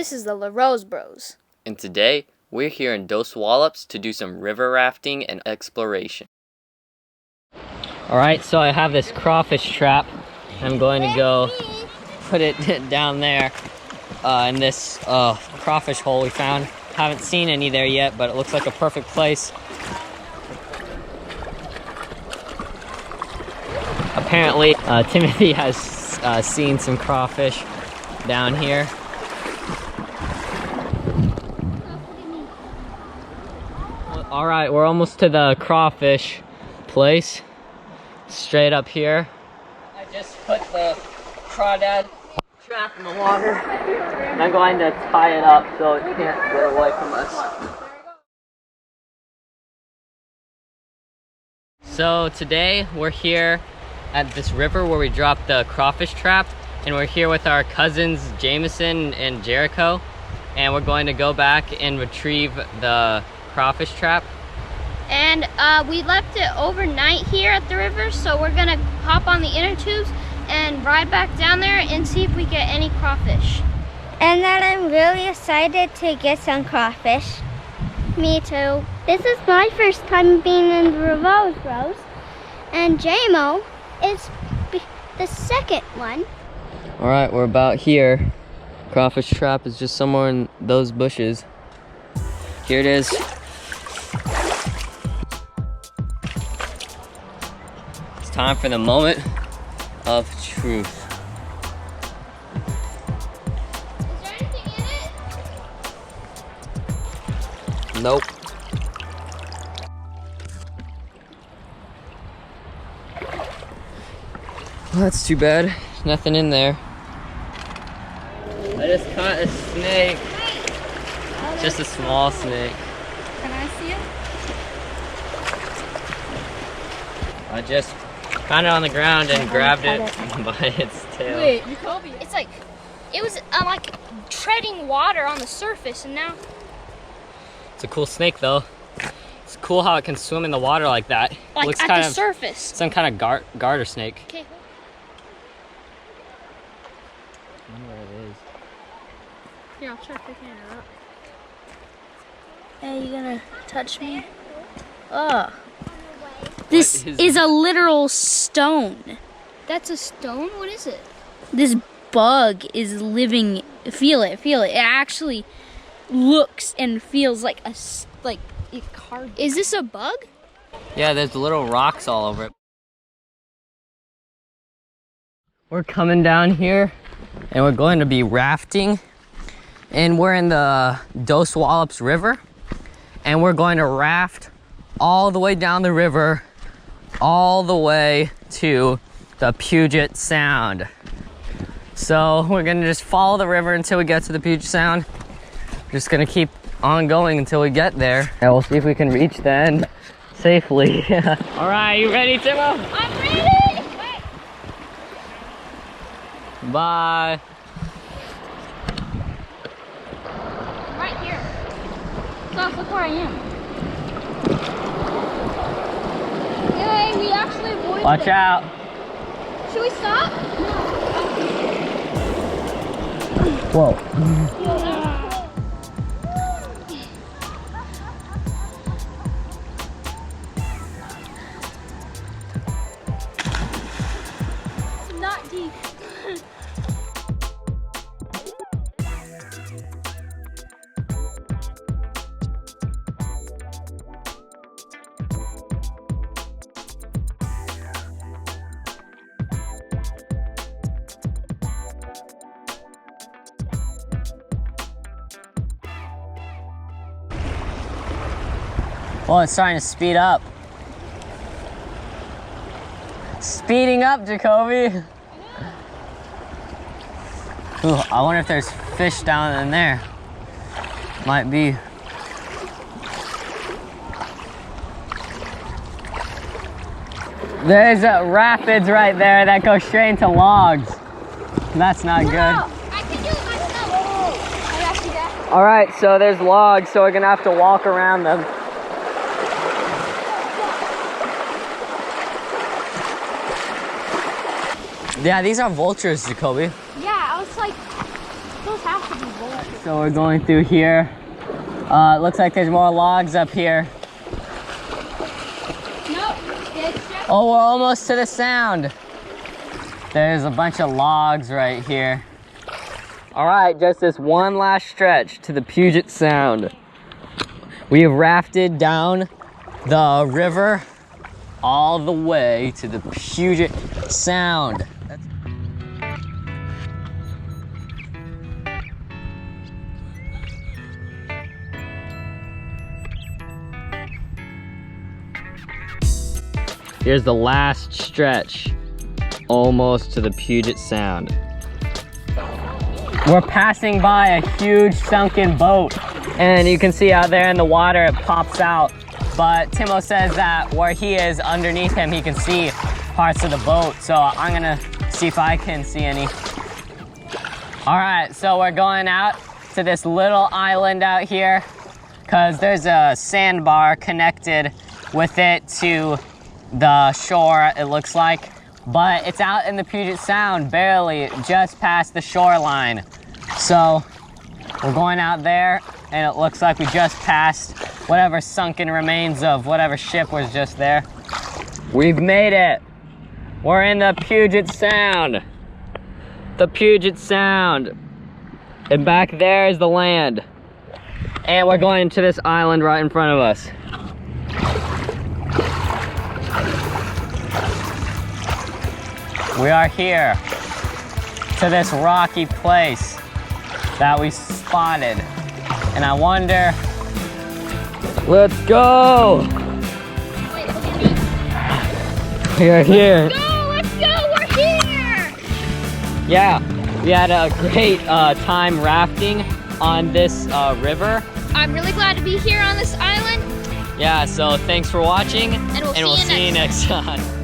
This is the LaRoseBros. And today, we're here in Dosewallips to do some river rafting and exploration. Alright, so I have this crawfish trap. I'm going to go put it down there in this crawfish hole we found. Haven't seen any there yet, but it looks like a perfect place. Apparently, Timothy has seen some crawfish down here. Alright, we're almost to the crawfish place. Straight up here. I just put the crawdad trap in the water. And I'm going to tie it up so it can't get away from us. So today we're here at this river where we dropped the crawfish trap, and we're here with our cousins Jameson and Jericho, and we're going to go back and retrieve the crawfish trap. And we left it overnight here at the river, so we're gonna hop on the inner tubes and ride back down there and see if we get any crawfish. And then I'm really excited to get some crawfish. Me too. This is my first time being in the LaRoseBros, and JMO is the second one. Alright, we're about here. Crawfish trap is just somewhere in those bushes. Here it is. It's time for the moment of truth. Is there anything in it? Nope. Well, that's too bad. There's nothing in there. I just caught a snake. Just a small snake. Can I see it? I just found it on the ground and grabbed it by its tail. Wait, Jacoby. It's like, it was like treading water on the surface, and now. It's a cool snake though. It's cool how it can swim in the water like that. Like Looks at kind the of surface. some kind of garter snake. Okay. I wonder where it is. Here, I'll try picking it up. Hey, you gonna touch me? Ugh. This is a literal stone. That's a stone? What is it? This bug is living. Feel it, feel it. It actually looks and feels like a card. Is this a bug? Yeah, there's little rocks all over it. We're coming down here and we're going to be rafting, and we're in the Dosewallips River, and we're going to raft all the way down the river, all the way to the Puget Sound. So we're gonna just follow the river until we get to the Puget Sound. We're just gonna keep on going until we get there, and we'll see if we can reach the end safely. All right, you ready, Timo? I'm ready! Wait. Bye. I'm right here. Stop, look where I am. Yay, we actually avoided Watch it. out. Should we stop? Whoa. Not deep. Well, it's starting to speed up. Speeding up, Jacoby. Ooh, I wonder if there's fish down in there. Might be. There's rapids right there that go straight into logs. That's not good. I can do it myself. I got you that. All right, so there's logs, so we're gonna have to walk around them. Yeah, these are vultures, Jacoby. Yeah, I was like, those have to be vultures. so we're going through here. It looks like there's more logs up here. Oh, we're almost to the sound. There's a bunch of logs right here. All right, just this one last stretch to the Puget Sound. We have rafted down the river all the way to the Puget Sound. Here's the last stretch, almost to the Puget Sound. We're passing by a huge sunken boat, and you can see out there in the water it pops out. But Timo says that where he is, underneath him, he can see parts of the boat. So I'm gonna see if I can see any. All right, so we're going out to this little island out here because there's a sandbar connected with it to the shore, it looks like, but it's out in the Puget Sound, barely, just past the shoreline. So we're going out there, and it looks like we just passed whatever sunken remains of whatever ship was just there. We've made it. We're in the Puget Sound. The Puget Sound. And back there is the land. And we're going to this island right in front of us. We are here to this rocky place that we spotted. And I wonder, let's go! Wait, look at me. We are here. Let's go, we're here! Yeah, we had a great time rafting on this river. I'm really glad to be here on this island. Yeah, so thanks for watching, And we'll see you see you next time.